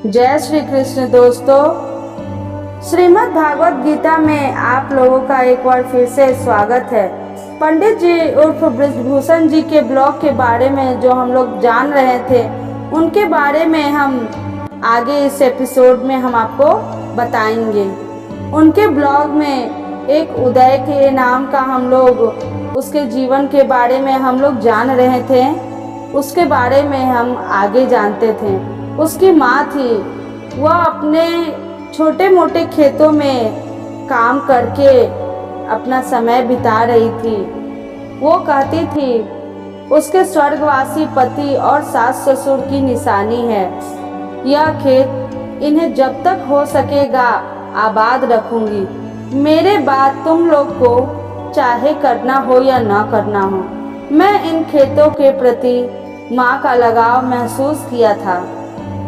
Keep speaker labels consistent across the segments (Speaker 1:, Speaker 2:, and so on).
Speaker 1: जय श्री कृष्ण दोस्तों। श्रीमद् भागवत गीता में आप लोगों का एक बार फिर से स्वागत है। पंडित जी उर्फ ब्रजभूषण जी के ब्लॉग के बारे में जो हम लोग जान रहे थे, उनके बारे में हम आगे इस एपिसोड में हम आपको बताएंगे। उनके ब्लॉग में एक उदय के नाम का हम लोग उसके जीवन के बारे में हम लोग जान रहे थे, उसके बारे में हम आगे जानते थे। उसकी माँ थी, वह अपने छोटे मोटे खेतों में काम करके अपना समय बिता रही थी। वो कहती थी उसके स्वर्गवासी पति और सास ससुर की निशानी है। यह खेत इन्हें जब तक हो सकेगा आबाद रखूंगी। मेरे बाद तुम लोग को चाहे करना हो या ना करना हो। मैं इन खेतों के प्रति माँ का लगाव महसूस किया था।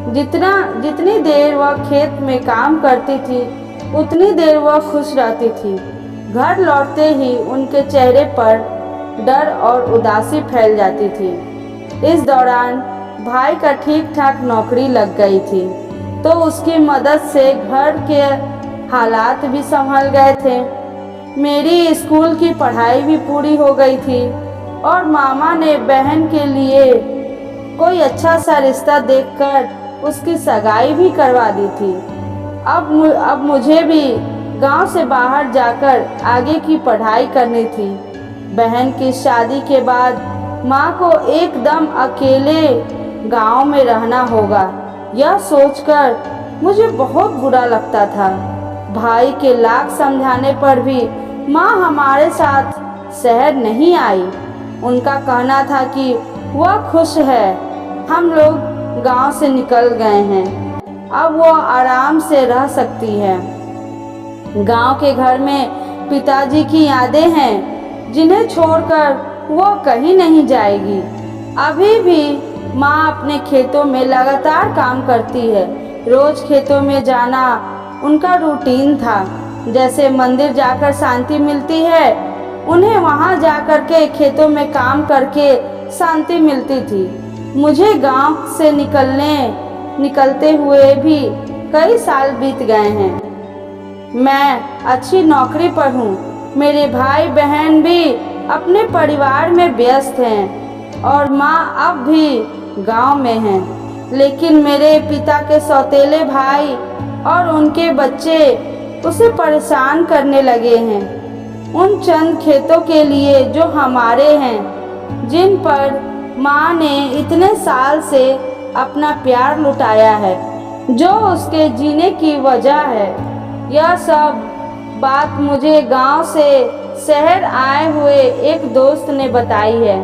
Speaker 1: जितनी देर वह खेत में काम करती थी, उतनी देर वह खुश रहती थी। घर लौटते ही उनके चेहरे पर डर और उदासी फैल जाती थी। इस दौरान भाई का ठीक ठाक नौकरी लग गई थी, तो उसकी मदद से घर के हालात भी संभल गए थे। मेरी स्कूल की पढ़ाई भी पूरी हो गई थी और मामा ने बहन के लिए कोई अच्छा सा रिश्ता देखकर उसकी सगाई भी करवा दी थी। अब मुझे भी गांव से बाहर जाकर आगे की पढ़ाई करनी थी। बहन की शादी के बाद माँ को एकदम अकेले गांव में रहना होगा, यह सोचकर मुझे बहुत बुरा लगता था। भाई के लाख समझाने पर भी माँ हमारे साथ शहर नहीं आई। उनका कहना था कि वह खुश है, हम लोग गांव से निकल गए हैं, अब वो आराम से रह सकती है। गांव के घर में पिताजी की यादें हैं, जिन्हें छोड़कर वो कहीं नहीं जाएगी। अभी भी माँ अपने खेतों में लगातार काम करती है। रोज खेतों में जाना उनका रूटीन था। जैसे मंदिर जाकर शांति मिलती है, उन्हें वहाँ जाकर के खेतों में काम करके शांति मिलती थी। मुझे गांव से निकलते हुए भी कई साल बीत गए हैं। मैं अच्छी नौकरी पर हूँ। मेरे भाई बहन भी अपने परिवार में व्यस्त हैं और माँ अब भी गांव में हैं। लेकिन मेरे पिता के सौतेले भाई और उनके बच्चे उसे परेशान करने लगे हैं। उन चंद खेतों के लिए जो हमारे हैं, जिन पर माँ ने इतने साल से अपना प्यार लुटाया है, जो उसके जीने की वजह है। यह सब बात मुझे गांव से शहर आए हुए एक दोस्त ने बताई है।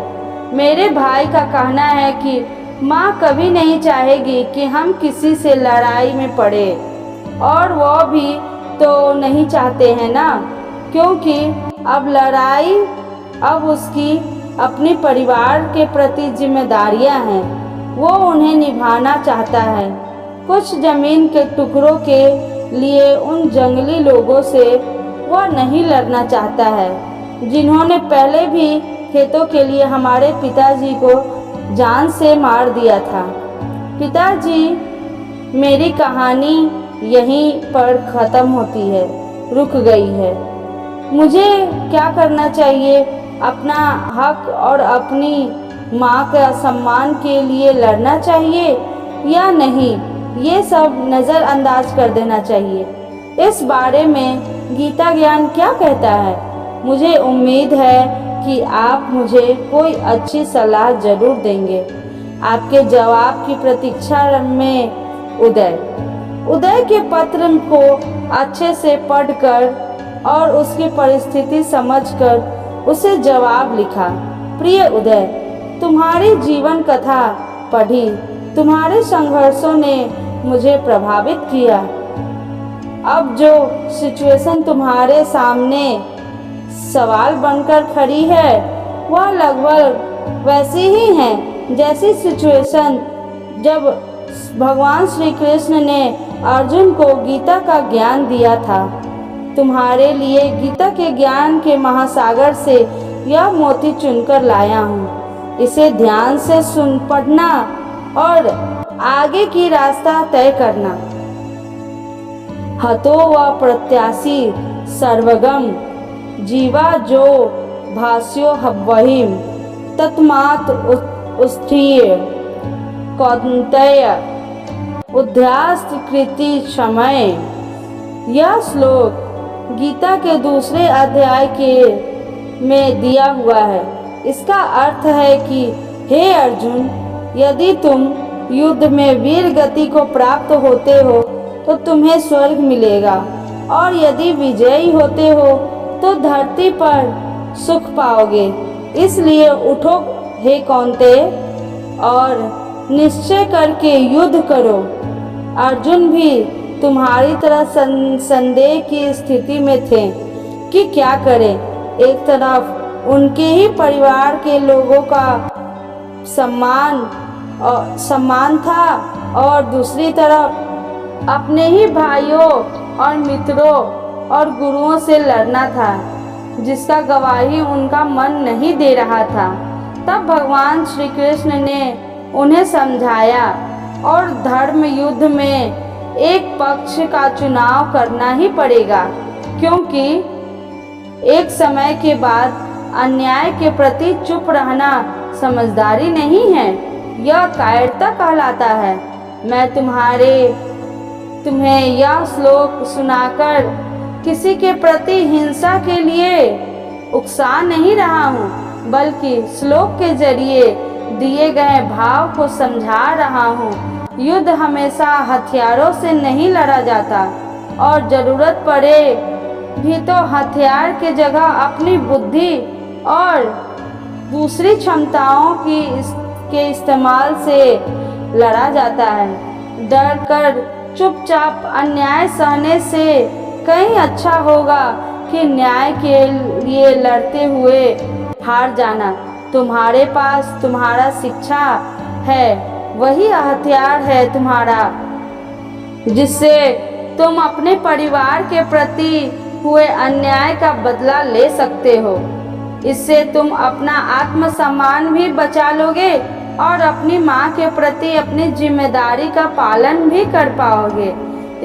Speaker 1: मेरे भाई का कहना है कि माँ कभी नहीं चाहेगी कि हम किसी से लड़ाई में पड़े, और वो भी तो नहीं चाहते हैं ना, क्योंकि अब उसकी अपने परिवार के प्रति जिम्मेदारियां हैं, वो उन्हें निभाना चाहता है। कुछ जमीन के टुकड़ों के लिए उन जंगली लोगों से वह नहीं लड़ना चाहता है, जिन्होंने पहले भी खेतों के लिए हमारे पिताजी को जान से मार दिया था। पिताजी, मेरी कहानी यहीं पर ख़त्म होती है, रुक गई है। मुझे क्या करना चाहिए? अपना हक और अपनी माँ का सम्मान के लिए लड़ना चाहिए या नहीं, ये सब नज़रअंदाज कर देना चाहिए। इस बारे में गीता ज्ञान क्या कहता है? मुझे उम्मीद है कि आप मुझे कोई अच्छी सलाह ज़रूर देंगे। आपके जवाब की प्रतीक्षा में उदय के पत्र को अच्छे से पढ़कर और उसकी परिस्थिति समझकर उसे जवाब लिखा। प्रिय उदय, तुम्हारी जीवन कथा पढ़ी, तुम्हारे संघर्षों ने मुझे प्रभावित किया। अब जो सिचुएशन तुम्हारे सामने सवाल बनकर खड़ी है, वह लगभग वैसी ही है जैसी सिचुएशन जब भगवान श्री कृष्ण ने अर्जुन को गीता का ज्ञान दिया था। तुम्हारे लिए गीता के ज्ञान के महासागर से यह मोती चुनकर लाया हूँ। इसे ध्यान से पढ़ना और आगे की रास्ता तय करना। हतो व प्रत्याशी सर्वगम जीवा जो भाष्यो हव्वहिम तत्मात उस्थीय कौन्तेय उद्यास्त कृति समय। यह श्लोक गीता के दूसरे अध्याय में दिया हुआ है। इसका अर्थ है कि हे अर्जुन, यदि तुम युद्ध में वीर गति को प्राप्त होते हो तो तुम्हें स्वर्ग मिलेगा, और यदि विजयी होते हो तो धरती पर सुख पाओगे। इसलिए उठो हे कौन्तेय और निश्चय करके युद्ध करो। अर्जुन भी तुम्हारी तरह संदेह की स्थिति में थे कि क्या करें। एक तरफ उनके ही परिवार के लोगों का सम्मान था और दूसरी तरफ अपने ही भाइयों और मित्रों और गुरुओं से लड़ना था, जिसका गवाही उनका मन नहीं दे रहा था। तब भगवान श्री कृष्ण ने उन्हें समझाया और धर्म युद्ध में एक पक्ष का चुनाव करना ही पड़ेगा, क्योंकि एक समय के बाद अन्याय के प्रति चुप रहना समझदारी नहीं है, यह कायरता कहलाता है। मैं तुम्हें यह श्लोक सुनाकर किसी के प्रति हिंसा के लिए उकसा नहीं रहा हूँ, बल्कि श्लोक के जरिए दिए गए भाव को समझा रहा हूँ। युद्ध हमेशा हथियारों से नहीं लड़ा जाता, और जरूरत पड़े भी तो हथियार के जगह अपनी बुद्धि और दूसरी क्षमताओं के इस्तेमाल से लड़ा जाता है। डर कर चुपचाप अन्याय सहने से कहीं अच्छा होगा कि न्याय के लिए लड़ते हुए हार जाना। तुम्हारे पास तुम्हारा शिक्षा है, वही हथियार है तुम्हारा, जिससे तुम अपने परिवार के प्रति हुए अन्याय का बदला ले सकते हो। इससे तुम अपना आत्मसम्मान भी बचा लोगे और अपनी माँ के प्रति अपनी जिम्मेदारी का पालन भी कर पाओगे।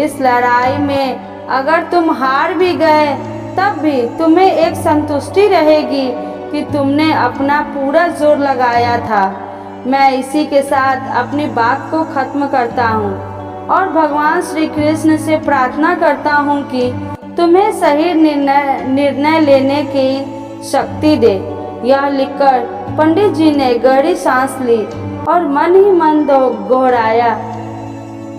Speaker 1: इस लड़ाई में अगर तुम हार भी गए तब भी तुम्हें एक संतुष्टि रहेगी कि तुमने अपना पूरा जोर लगाया था। मैं इसी के साथ अपनी बात को खत्म करता हूँ और भगवान श्री कृष्ण से प्रार्थना करता हूँ कि तुम्हें सही निर्णय लेने की शक्ति दे। यह लिखकर पंडित जी ने गहरी सांस ली और मन ही मन दोहराया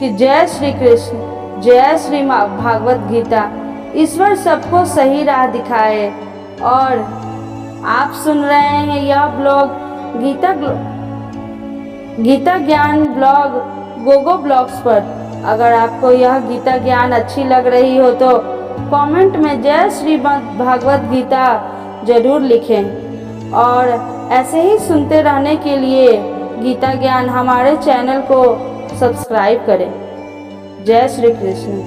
Speaker 1: कि जय श्री कृष्ण, जय श्री भागवत गीता। ईश्वर सबको सही राह दिखाए। और आप सुन रहे हैं यह ब्लॉग गीता ज्ञान ब्लॉग गोगो ब्लॉग्स पर। अगर आपको यह गीता ज्ञान अच्छी लग रही हो तो कमेंट में जय श्री भागवत गीता जरूर लिखें, और ऐसे ही सुनते रहने के लिए गीता ज्ञान हमारे चैनल को सब्सक्राइब करें। जय श्री कृष्ण।